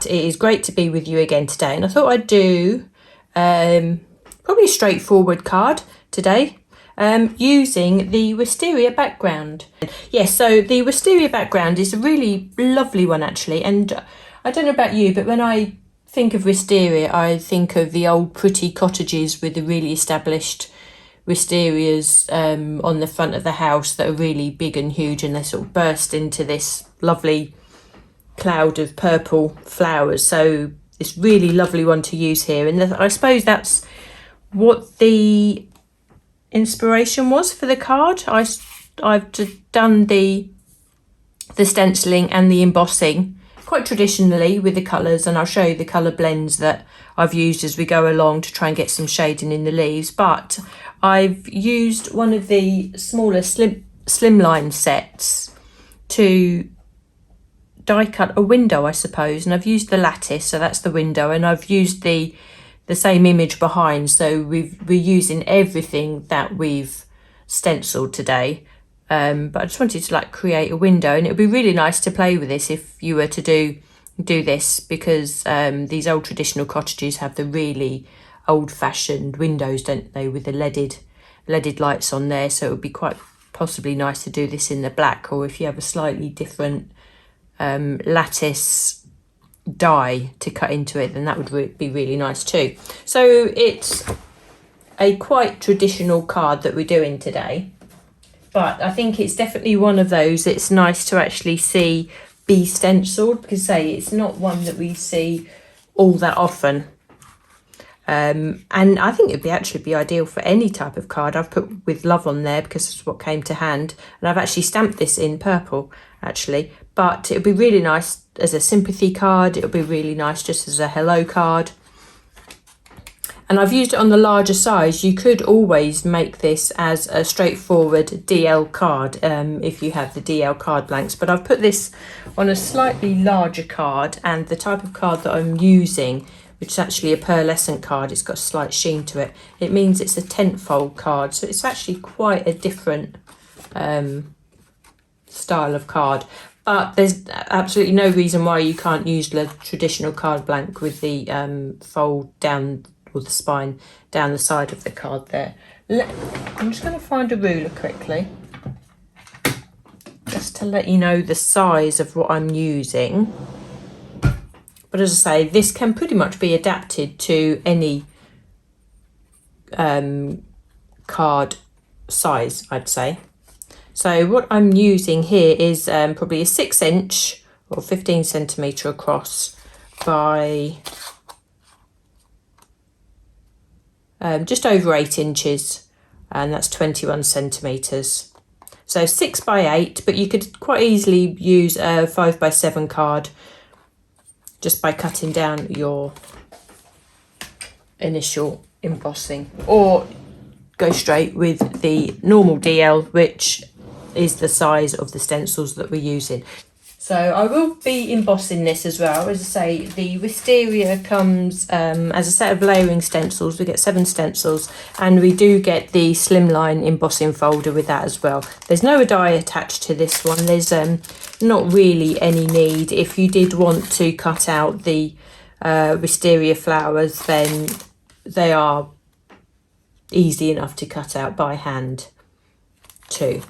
but it is great to be with you again today, and I thought I'd do probably a straightforward card today using the Wisteria background. Yes, so the Wisteria background is a really lovely one actually, and I don't know about you, but when I think of Wisteria, I think of the old pretty cottages with the really established Wisterias on the front of the house that are really big and huge, and they sort of burst into this lovely cloud of purple flowers. So it's really lovely one to use here, and I suppose that's what the inspiration was for the card. I've done the stenciling and the embossing quite traditionally with the colours, and I'll show you the colour blends that I've used as we go along to try and get some shading in the leaves. But I've used one of the smaller Slimline sets to die cut a window, I suppose, and I've used the Lattice, so that's the window, and I've used the same image behind, so we're using everything that we've stenciled today. But I just wanted to like create a window, and it would be really nice to play with this if you were to do this, because these old traditional cottages have the really old-fashioned windows, don't they, with the leaded lights on there. So it would be quite possibly nice to do this in the black, or if you have a slightly different lattice die to cut into it, then that would be really nice too. So it's a quite traditional card that we're doing today, but I think it's definitely one of those it's nice to actually see be stenciled, because say it's not one that we see all that often. And I think it'd actually be ideal for any type of card. I've put with love on there because it's what came to hand, and I've actually stamped this in purple actually, but it would be really nice as a sympathy card. It would be really nice just as a hello card. And I've used it on the larger size. You could always make this as a straightforward DL card if you have the DL card blanks, but I've put this on a slightly larger card, and the type of card that I'm using, which is actually a pearlescent card, it's got a slight sheen to it. It means it's a 10-fold card, so it's actually quite a different style of card. But there's absolutely no reason why you can't use the traditional card blank with the fold down, or the spine down the side of the card there. I'm just going to find a ruler quickly, just to let you know the size of what I'm using. But as I say, this can pretty much be adapted to any card size, I'd say. So what I'm using here is probably a 6-inch or 15 centimetre across by just over 8 inches, and that's 21 centimetres. So 6 by 8, but you could quite easily use a 5 by 7 card just by cutting down your initial embossing, or go straight with the normal DL, which is the size of the stencils that we're using. So I will be embossing this as well. As I say, the Wisteria comes as a set of layering stencils. We get 7 stencils, and we do get the Slimline embossing folder with that as well. There's no die attached to this one. There's not really any need. If you did want to cut out the Wisteria flowers, then they are easy enough to cut out by hand too.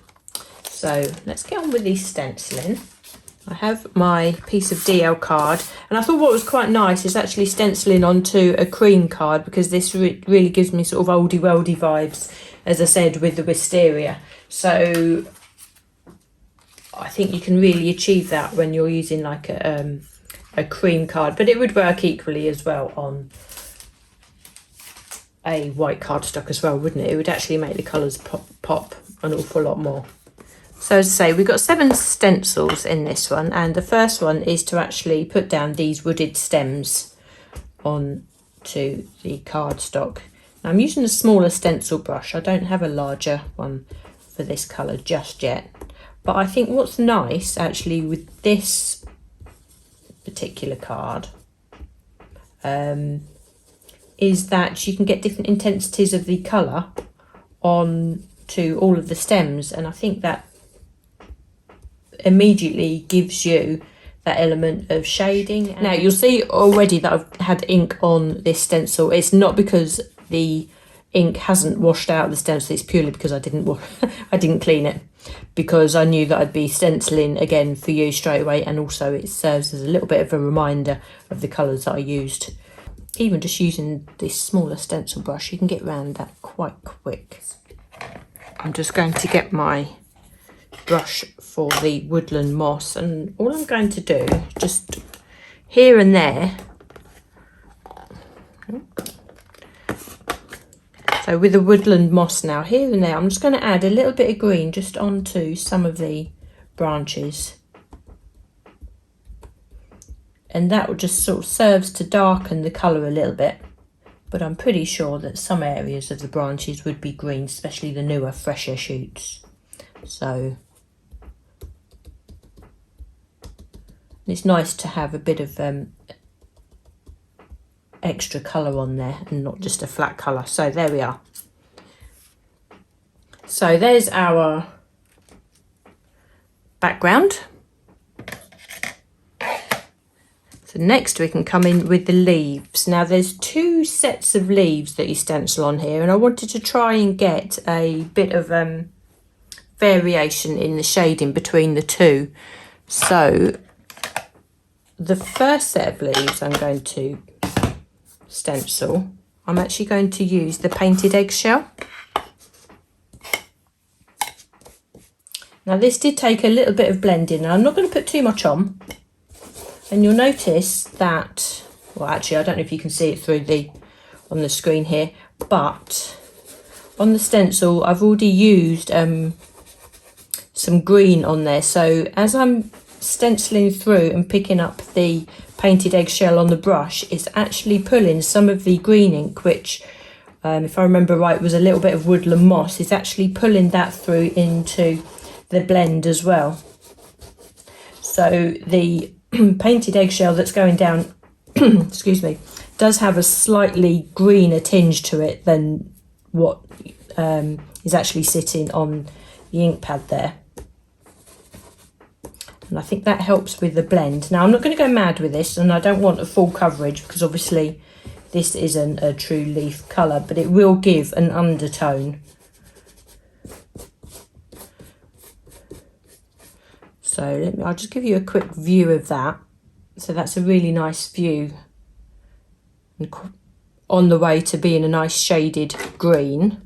So let's get on with these stenciling. I have my piece of DL card, and I thought what was quite nice is actually stenciling onto a cream card, because this really gives me sort of oldie worldy vibes, as I said, with the Wisteria. So I think you can really achieve that when you're using like a cream card, but it would work equally as well on a white cardstock as well, wouldn't it? It would actually make the colours pop an awful lot more. So as I say, we've got 7 stencils in this one, and the first one is to actually put down these wooded stems onto the cardstock. Now I'm using a smaller stencil brush. I don't have a larger one for this colour just yet, but I think what's nice actually with this particular card is that you can get different intensities of the colour on to all of the stems, and I think that immediately gives you that element of shading. Now you'll see already that I've had ink on this stencil. It's not because the ink hasn't washed out the stencil, it's purely because I didn't clean it, because I knew that I'd be stenciling again for you straight away, and also it serves as a little bit of a reminder of the colours that I used. Even just using this smaller stencil brush, you can get around that quite quick. I'm just going to get my brush for the Woodland moss, and all I'm going to do, just here and there, so with the Woodland moss now, here and there, I'm just going to add a little bit of green just onto some of the branches. And that will just sort of serves to darken the colour a little bit. But I'm pretty sure that some areas of the branches would be green, especially the newer, fresher shoots. So it's nice to have a bit of extra colour on there and not just a flat colour. So there we are. So there's our background. So next we can come in with the leaves. Now there's two sets of leaves that you stencil on here, and I wanted to try and get a bit of variation in the shading between the two. So the first set of leaves I'm going to stencil, I'm actually going to use the painted eggshell. Now this did take a little bit of blending, and I'm not going to put too much on. And you'll notice that, well actually I don't know if you can see it through on the screen here, but on the stencil I've already used some green on there. So as I'm stenciling through and picking up the painted eggshell on the brush, it's actually pulling some of the green ink, which if I remember right was a little bit of Woodland moss. It's actually pulling that through into the blend as well. So the painted eggshell that's going down excuse me, does have a slightly greener tinge to it than what is actually sitting on the ink pad there. And I think that helps with the blend. Now I'm not going to go mad with this, and I don't want a full coverage because obviously this isn't a true leaf colour, but it will give an undertone. So I'll just give you a quick view of that. So that's a really nice view, and on the way to being a nice shaded green.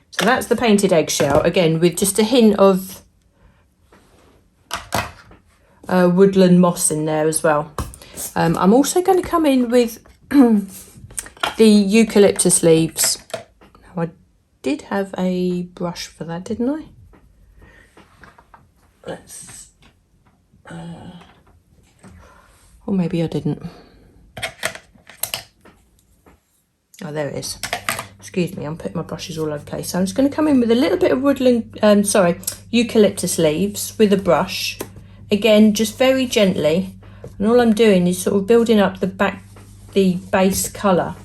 So that's the painted eggshell, again with just a hint of Woodland moss in there as well. I'm also going to come in with the Eucalyptus leaves. Now I did have a brush for that, didn't I? Let's, or maybe I didn't. Oh, there it is. Excuse me, I'm putting my brushes all over the place. So I'm just going to come in with a little bit of Woodland, Eucalyptus leaves with a brush. Again, just very gently. And all I'm doing is sort of building up the base colour.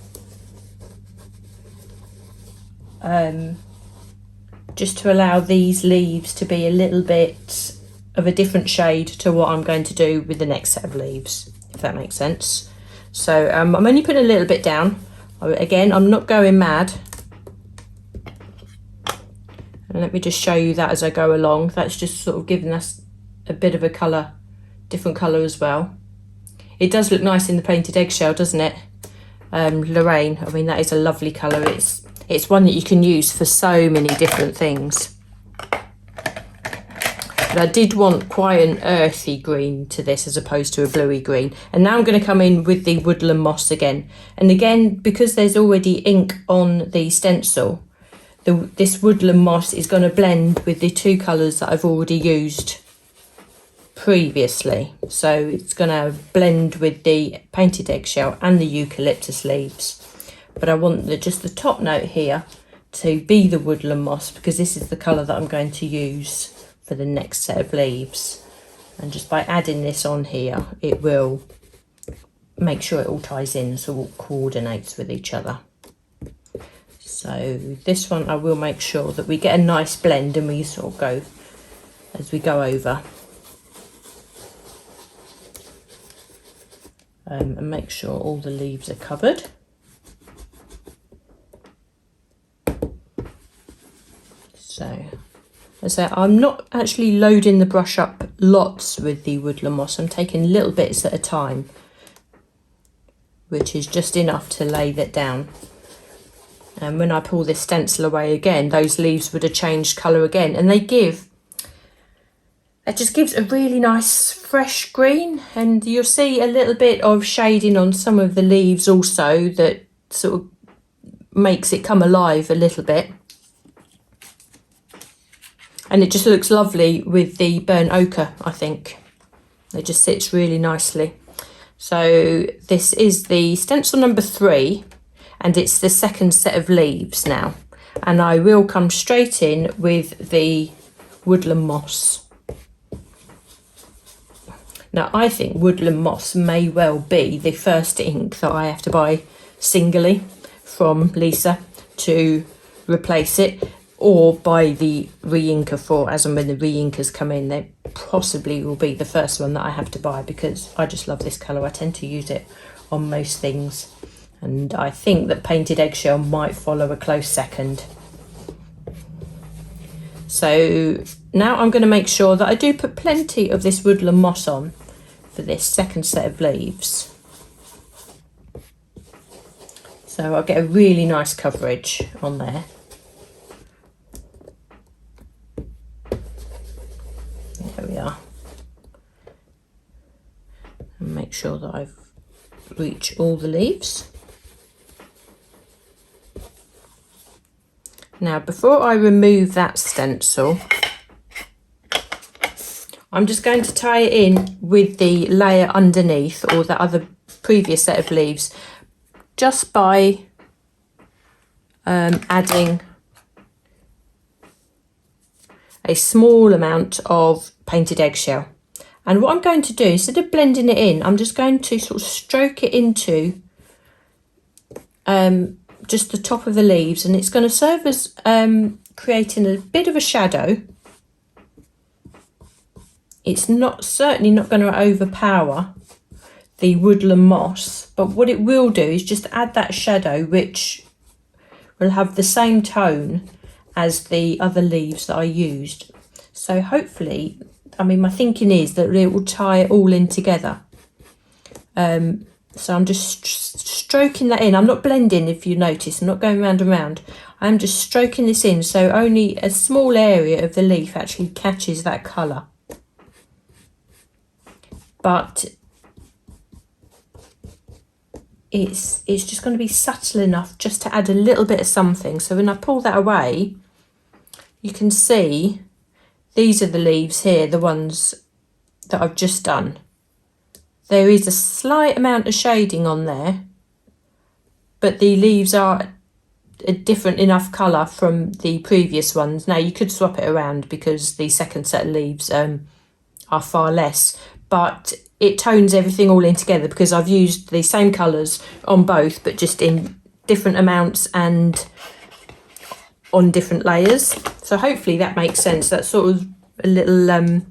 Just to allow these leaves to be a little bit of a different shade to what I'm going to do with the next set of leaves, if that makes sense. So I'm only putting a little bit down. Again, I'm not going mad. And let me just show you that as I go along. That's just sort of giving us a bit of a colour, different colour as well. It does look nice in the painted eggshell, doesn't it? Lorraine, I mean, that is a lovely colour. It's one that you can use for so many different things. But I did want quite an earthy green to this as opposed to a bluey green. And now I'm going to come in with the Woodland moss again. And again, because there's already ink on the stencil, this Woodland moss is going to blend with the two colours that I've already used previously. So it's going to blend with the painted eggshell and the Eucalyptus leaves. But I want just the top note here to be the Woodland moss, because this is the colour that I'm going to use for the next set of leaves. And just by adding this on here, it will make sure it all ties in, so it coordinates with each other. So this one I will make sure that we get a nice blend, and we sort of go as we go over. and make sure all the leaves are covered. So, as I say, I'm not actually loading the brush up lots with the woodland moss. I'm taking little bits at a time, which is just enough to lay that down. And when I pull this stencil away again, those leaves would have changed colour again, and it just gives a really nice fresh green, and you'll see a little bit of shading on some of the leaves also that sort of makes it come alive a little bit. And it just looks lovely with the burnt ochre, I think. It just sits really nicely. So this is the stencil number 3, and it's the second set of leaves now. And I will come straight in with the woodland moss. Now, I think woodland moss may well be the first ink that I have to buy singly from Lisa to replace it, or buy the re-inker for, as and when the re-inkers come in. They possibly will be the first one that I have to buy, because I just love this colour. I tend to use it on most things, and I think that painted eggshell might follow a close second. So now I'm going to make sure that I do put plenty of this woodland moss on for this second set of leaves, so I'll get a really nice coverage on there. There we are. And make sure that I've reached all the leaves. Now, before I remove that stencil, I'm just going to tie it in with the layer underneath, or the other previous set of leaves, just by adding a small amount of painted eggshell. And what I'm going to do, instead of blending it in, I'm just going to sort of stroke it into just the top of the leaves, and it's going to serve as creating a bit of a shadow. It's certainly not going to overpower the woodland moss, but what it will do is just add that shadow, which will have the same tone as the other leaves that I used. So hopefully, I mean, my thinking is that it will tie it all in together. So I'm just stroking that in. I'm not blending, if you notice. I'm not going round and round. I'm just stroking this in, so only a small area of the leaf actually catches that colour. But it's just going to be subtle enough just to add a little bit of something. So when I pull that away, you can see these are the leaves here, the ones that I've just done. There is a slight amount of shading on there, but the leaves are a different enough colour from the previous ones. Now, you could swap it around because the second set of leaves are far less, but it tones everything all in together because I've used the same colours on both, but just in different amounts and on different layers. So hopefully that makes sense. That's sort of a little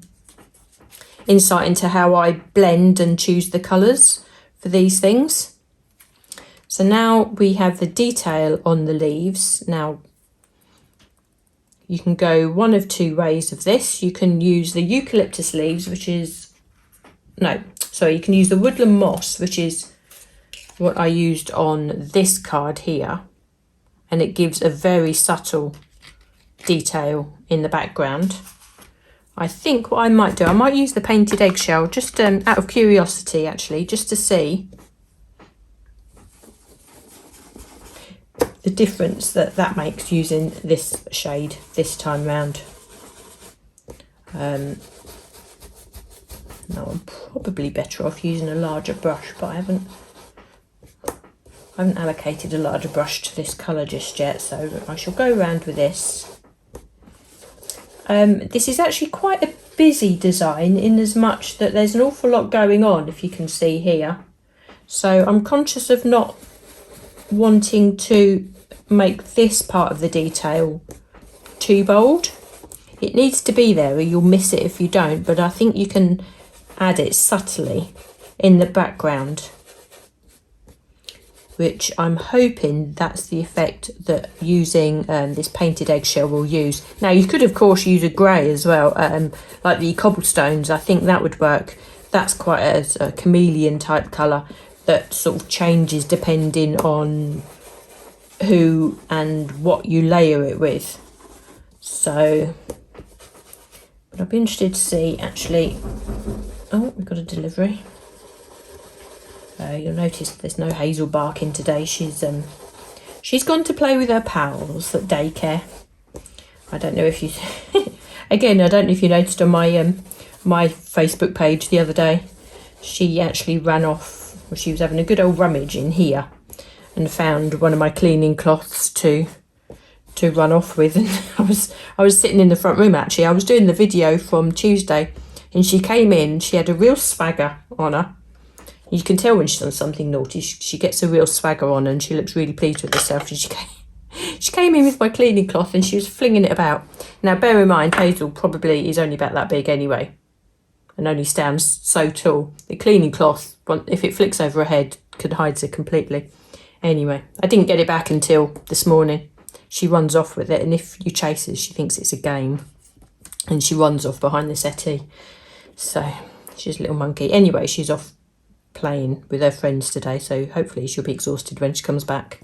insight into how I blend and choose the colours for these things. So now we have the detail on the leaves. Now, you can go one of two ways of this. You can use the eucalyptus leaves, which is, you can use the woodland moss, which is what I used on this card here, and it gives a very subtle detail in the background. I think what I might do, I might use the painted eggshell, just out of curiosity actually, just to see the difference that makes using this shade this time round. Now, I'm probably better off using a larger brush, but I haven't allocated a larger brush to this colour just yet, so I shall go around with this. This is actually quite a busy design, in as much that there's an awful lot going on, if you can see here. So I'm conscious of not wanting to make this part of the detail too bold. It needs to be there, or you'll miss it if you don't, but I think you can add it subtly in the background which I'm hoping that's the effect that using this painted eggshell will use. Now you could of course use a grey as well, like the cobblestones. I think that would work. That's quite a chameleon type colour that sort of changes depending on who and what you layer it with. So, but I'd be interested to see actually. Oh, we've got a delivery. You'll notice there's no Hazel barking today. She's gone to play with her pals at daycare. I don't know if you again, I don't know if you noticed on my my Facebook page the other day, she actually ran off. Well, she was having a good old rummage in here and found one of my cleaning cloths to run off with. And I was sitting in the front room actually. I was doing the video from Tuesday and she came in. She had a real swagger on her. You can tell when she's done something naughty. She gets a real swagger on and she looks really pleased with herself. And she came in with my cleaning cloth and she was flinging it about. Now, bear in mind, Hazel probably is only about that big anyway and only stands so tall. The cleaning cloth, if it flicks over her head, could hide her completely. Anyway, I didn't get it back until this morning. She runs off with it, and if you chase her, she thinks it's a game. And she runs off behind the settee. So, she's a little monkey. Anyway, she's off playing with her friends today, so hopefully she'll be exhausted when she comes back.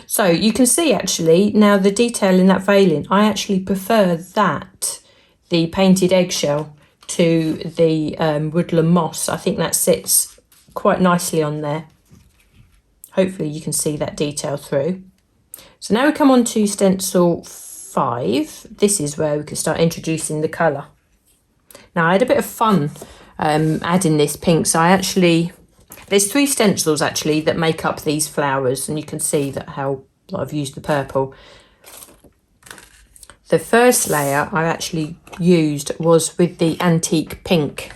So you can see actually now the detail in that veiling. I actually prefer that, the painted eggshell, to the woodland moss. I think that sits quite nicely on there. Hopefully you can see that detail through. So now we come on to stencil 5. This is where we can start introducing the colour. Now I had a bit of fun adding this pink. So there's 3 stencils actually that make up these flowers, and you can see that how I've used the purple. The first layer I actually used was with the antique pink,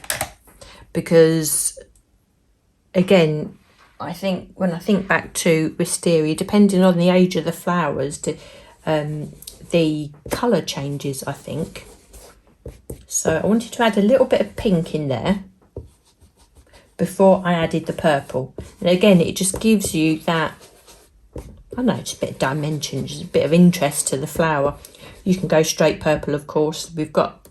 because again, I think when I think back to Wisteria, depending on the age of the flowers, the colour changes, I think. So I wanted to add a little bit of pink in there before I added the purple. And again, it just gives you that, I don't know, just a bit of dimension, just a bit of interest to the flower. You can go straight purple, of course. We've got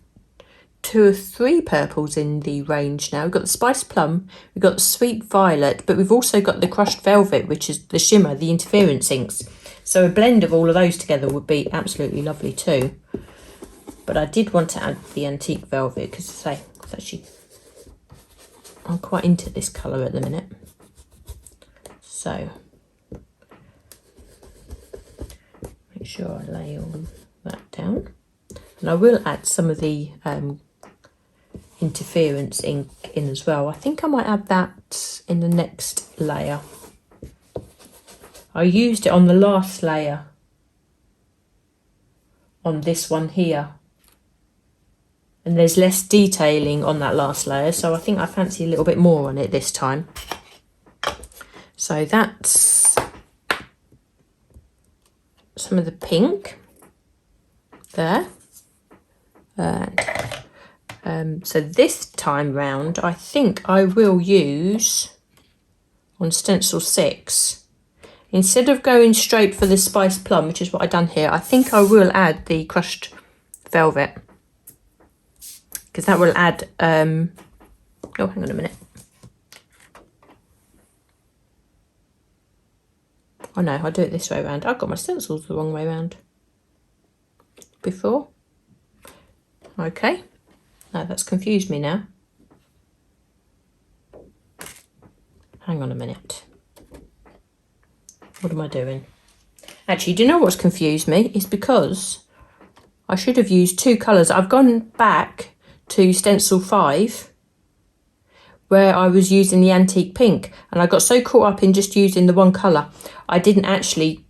2 or 3 purples in the range now. We've got the spiced plum, we've got the sweet violet, but we've also got the crushed velvet, which is the shimmer, the interference inks. So a blend of all of those together would be absolutely lovely too. But I did want to add the antique velvet because, as I say, it's actually, I'm quite into this colour at the minute. So make sure I lay all that down. And I will add some of the interference ink in as well. I think I might add that in the next layer. I used it on the last layer on this one here. And there's less detailing on that last layer, so I think I fancy a little bit more on it this time. So that's some of the pink there. And so this time round, I think I will use, on stencil 6, instead of going straight for the spiced plum, which is what I've done here, I think I will add the crushed velvet. Because that will add, oh, hang on a minute. Oh no, I'll do it this way around. I've got my stencils the wrong way around before. Okay, no, that's confused me now. Hang on a minute. What am I doing? Actually, do you know what's confused me? It's because I should have used 2 colours. I've gone back to stencil 5 where I was using the antique pink, and I got so caught up in just using the one colour I didn't actually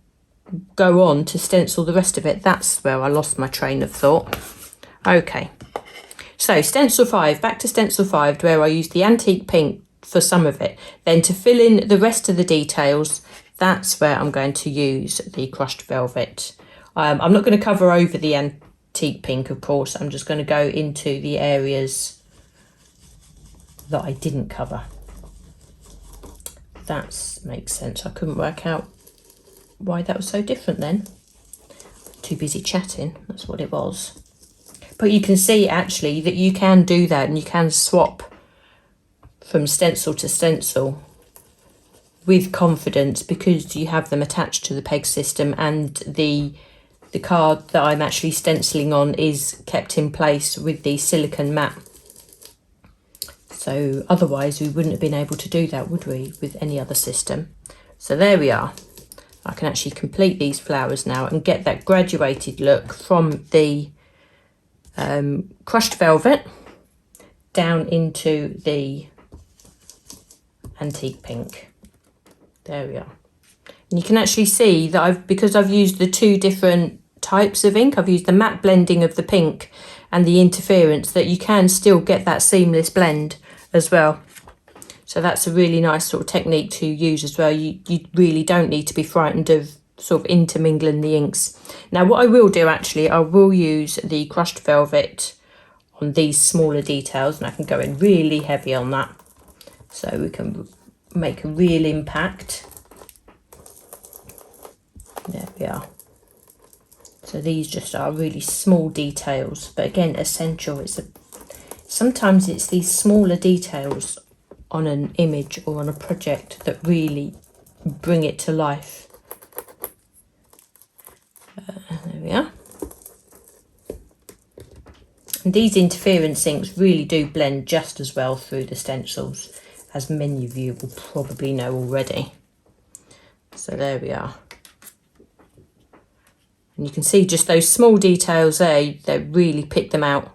go on to stencil the rest of it. That's where I lost my train of thought. Okay, so stencil 5, back to stencil 5 where I used the antique pink for some of it. Then to fill in the rest of the details, that's where I'm going to use the crushed velvet. I'm not going to cover over the antique pink, of course. I'm just going to go into the areas that I didn't cover. that makes sense. I couldn't work out why that was so different then. Too busy chatting, that's what it was. But you can see actually that you can do that, and you can swap from stencil to stencil with confidence because you have them attached to the peg system, and the card that I'm actually stenciling on is kept in place with the silicone mat. So otherwise we wouldn't have been able to do that, would we, with any other system? So there we are. I can actually complete these flowers now and get that graduated look from the crushed velvet down into the antique pink. There we are. And you can actually see that because I've used the two different types of ink, I've used the matte blending of the pink and the interference, that you can still get that seamless blend as well. So that's a really nice sort of technique to use as well. You really don't need to be frightened of sort of intermingling the inks. Now what I will do actually, I will use the crushed velvet on these smaller details, and I can go in really heavy on that so we can make a real impact. There we are. So these just are really small details, but again essential. Sometimes it's these smaller details on an image or on a project that really bring it to life. There we are. And these interference inks really do blend just as well through the stencils, as many of you will probably know already. So there we are. And you can see just those small details there, they really pick them out.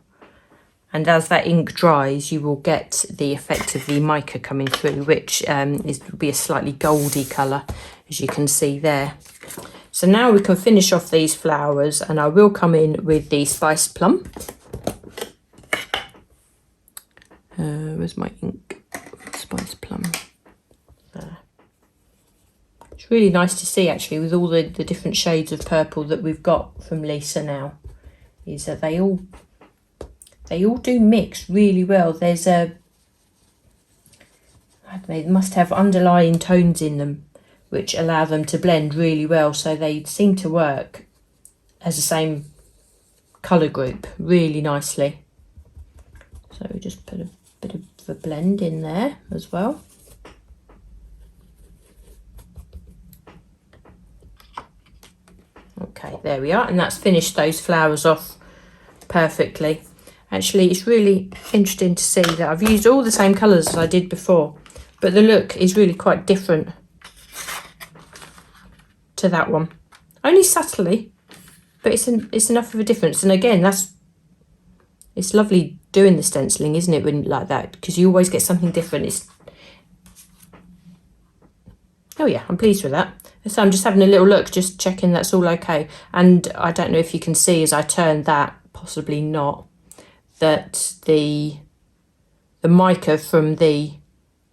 And as that ink dries, you will get the effect of the mica coming through, which will be a slightly goldy colour, as you can see there. So now we can finish off these flowers, and I will come in with the spiced plum. Where's my ink? Spiced plum. There. It's really nice to see actually, with all the different shades of purple that we've got from Lisa now, is that they all do mix really well. There's I don't know, they must have underlying tones in them which allow them to blend really well, so they seem to work as the same colour group really nicely. So we just put a bit of a blend in there as well. Okay, there we are, and that's finished those flowers off perfectly. Actually, it's really interesting to see that I've used all the same colours as I did before, but the look is really quite different to that one. Only subtly, but it's enough of a difference. And again, it's lovely doing the stenciling, isn't it, when like that, because you always get something different. Oh yeah, I'm pleased with that. So I'm just having a little look, just checking that's all okay. And I don't know if you can see as I turn that, possibly not, that the mica from the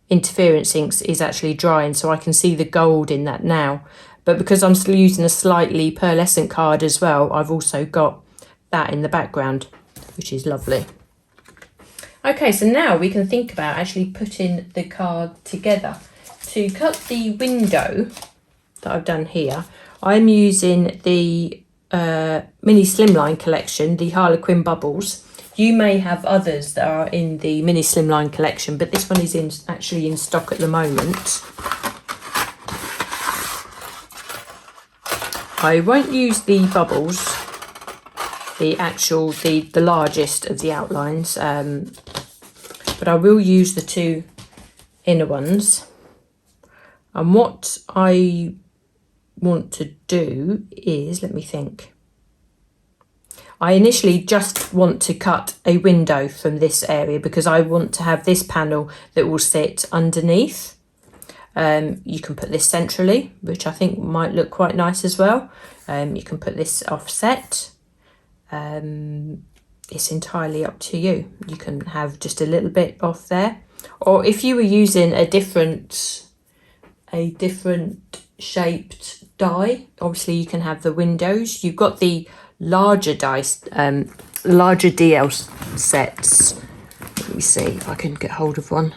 interference inks is actually drying, so I can see the gold in that now. But because I'm still using a slightly pearlescent card as well, I've also got that in the background, which is lovely. Okay, so now we can think about actually putting the card together. To cut the window that I've done here, I'm using the mini Slimline collection, the HARLEQUIN bubbles. You may have others that are in the mini Slimline collection, but this one is actually in stock at the moment. I won't use the bubbles, the largest of the outlines, but I will use the two inner ones. And what I want to do is, let me think. I initially just want to cut a window from this area because I want to have this panel that will sit underneath. You can put this centrally, which I think might look quite nice as well. You can put this offset. It's entirely up to you. You can have just a little bit off there. Or if you were using a different shaped die, obviously you can have the windows. You've got the larger dice, larger DL sets. Let me see if I can get hold of one.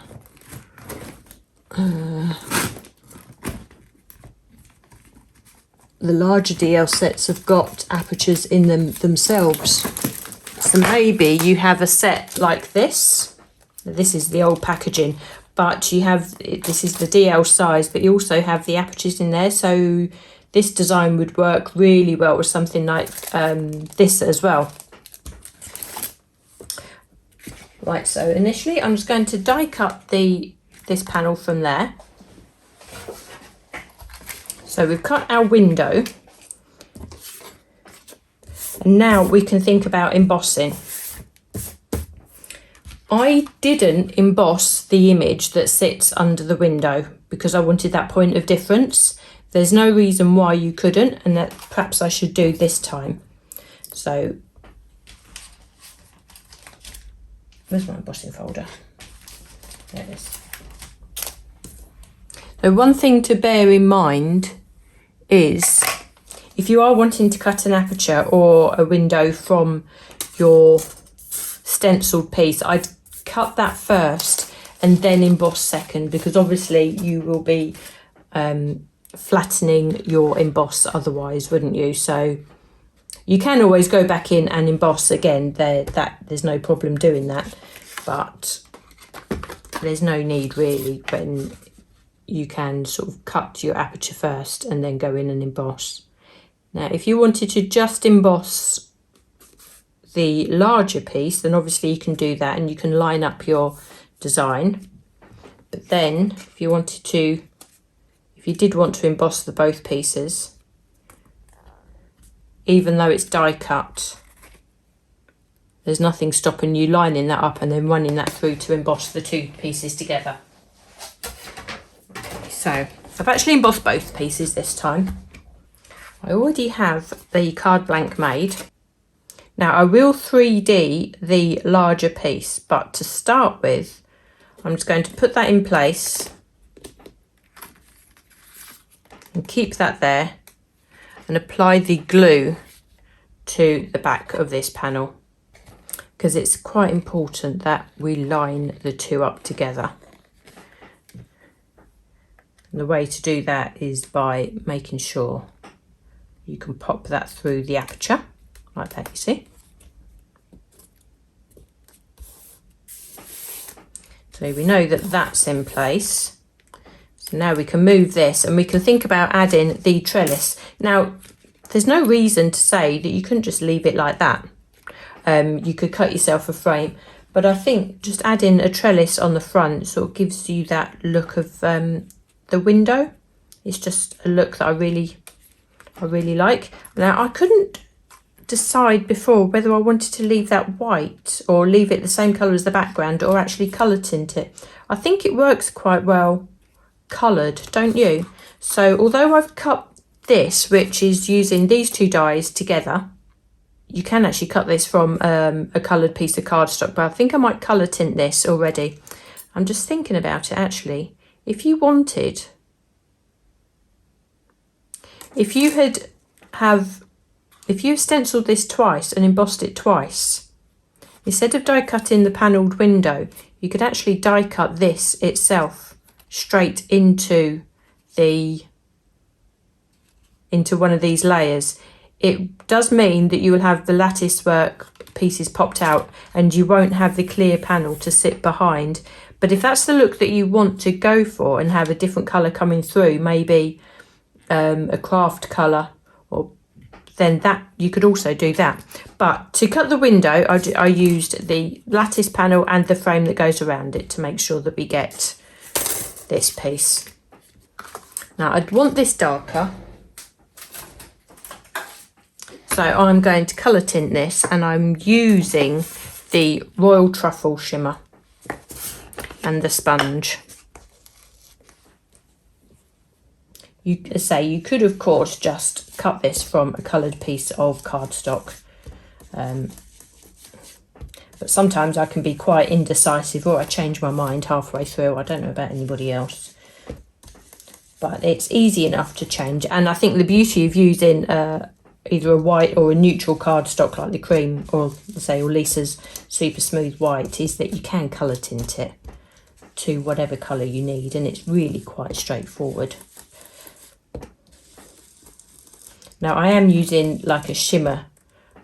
the larger DL sets have got apertures in them themselves. So maybe you have a set like this. This is the old packaging, but you have, this is the DL size, but you also have the apertures in there. So this design would work really well with something like this as well. Right, so initially I'm just going to die cut this panel from there. So we've cut our window. And now we can think about embossing. I didn't emboss the image that sits under the window because I wanted that point of difference. There's no reason why you couldn't, and that perhaps I should do this time. So, where's my embossing folder? There it is. So one thing to bear in mind is if you are wanting to cut an aperture or a window from your stenciled piece, I'd cut that first and then emboss second, because obviously you will be flattening your emboss otherwise, wouldn't you? So you can always go back in and emboss again. There's no problem doing that, but there's no need really when you can sort of cut your aperture first and then go in and emboss. Now, if you wanted to just emboss the larger piece, then obviously you can do that and you can line up your design. But then if you wanted to, if you did want to emboss the both pieces, even though it's die cut, there's nothing stopping you lining that up and then running that through to emboss the two pieces together. So I've actually embossed both pieces this time. I already have the card blank made. Now I will 3D the larger piece, but to start with, I'm just going to put that in place and keep that there and apply the glue to the back of this panel, because it's quite important that we line the two up together. And the way to do that is by making sure you can pop that through the aperture like that, you see. So we know that that's in place. So now we can move this and we can think about adding the trellis. Now, there's no reason to say that you couldn't just leave it like that. You could cut yourself a frame, but I think just adding a trellis on the front sort of gives you that look of the window. It's just a look that I really like. Now I couldn't decide before whether I wanted to leave that white or leave it the same colour as the background or actually colour tint it. I think it works quite well coloured, don't you? So although I've cut this, which is using these two dies together, you can actually cut this from a coloured piece of cardstock, but I think I might colour tint this already. I'm just thinking about it actually. If you wanted, if you stenciled this twice and embossed it twice, instead of die cutting the panelled window, you could actually die cut this itself straight into one of these layers. It does mean that you will have the lattice work pieces popped out and you won't have the clear panel to sit behind. But if that's the look that you want to go for and have a different colour coming through, maybe a craft colour, or then that you could also do that. But to cut the window, I used the lattice panel and the frame that goes around it to make sure that we get this piece. Now I'd want this darker, so I'm going to colour tint this, and I'm using the Royal Truffle shimmer and the sponge. You could of course just cut this from a coloured piece of cardstock, but sometimes I can be quite indecisive, or I change my mind halfway through. I don't know about anybody else, but it's easy enough to change. And I think the beauty of using either a white or a neutral cardstock like the cream or Lisa's super smooth white is that you can colour tint it to whatever colour you need, and it's really quite straightforward. Now I am using like a shimmer,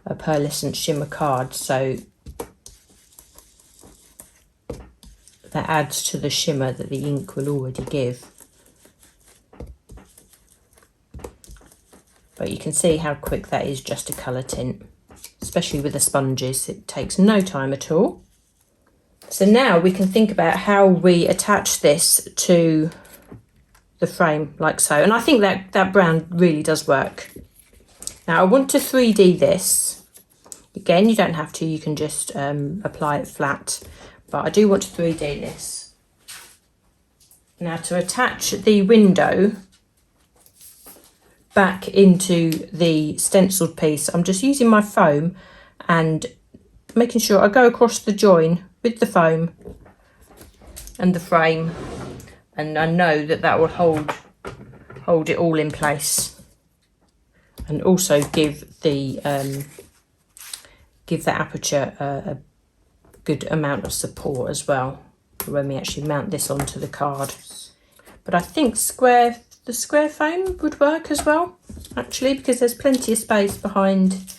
a pearlescent shimmer card, so that adds to the shimmer that the ink will already give. But you can see how quick that is just a colour tint, especially with the sponges. It takes no time at all. So now we can think about how we attach this to the frame, like so. And I think that brown really does work. Now I want to 3D this. Again, you don't have to, you can just apply it flat. But I do want to 3D this. Now to attach the window back into the stenciled piece, I'm just using my foam and making sure I go across the join with the foam and the frame, and I know that will hold it all in place, and also give the aperture a good amount of support as well when we actually mount this onto the card. But I think the square foam would work as well, actually, because there's plenty of space behind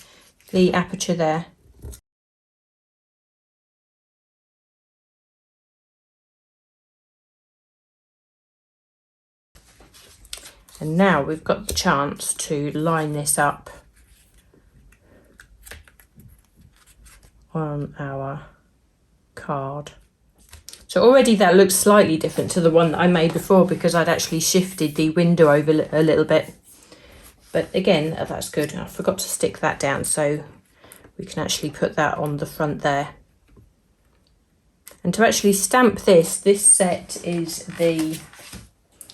the aperture there. And now we've got the chance to line this up on our card. So already that looks slightly different to the one that I made before, because I'd actually shifted the window over a little bit. But again, that's good. I forgot to stick that down, so we can actually put that on the front there. And to actually stamp this set is the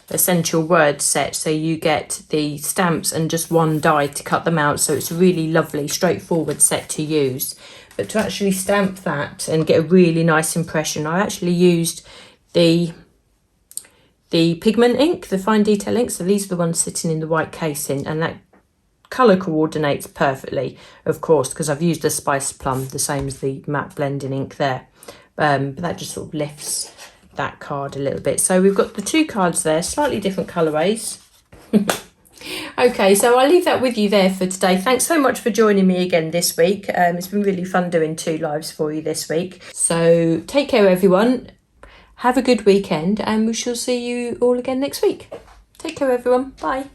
Essential Words set, so you get the stamps and just one die to cut them out, so it's a really lovely straightforward set to use. But to actually stamp that and get a really nice impression, I actually used the pigment ink, the fine detail ink. So these are the ones sitting in the white casing, and that colour coordinates perfectly, of course, because I've used the Spice Plum, the same as the matte blending ink there. But that just sort of lifts that card a little bit. So we've got the two cards there, slightly different colourways. Okay, so I'll leave that with you there for today. Thanks so much for joining me again this week. It's been really fun doing 2 lives for you this week. So take care, everyone. Have a good weekend, and we shall see you all again next week. Take care, everyone. Bye.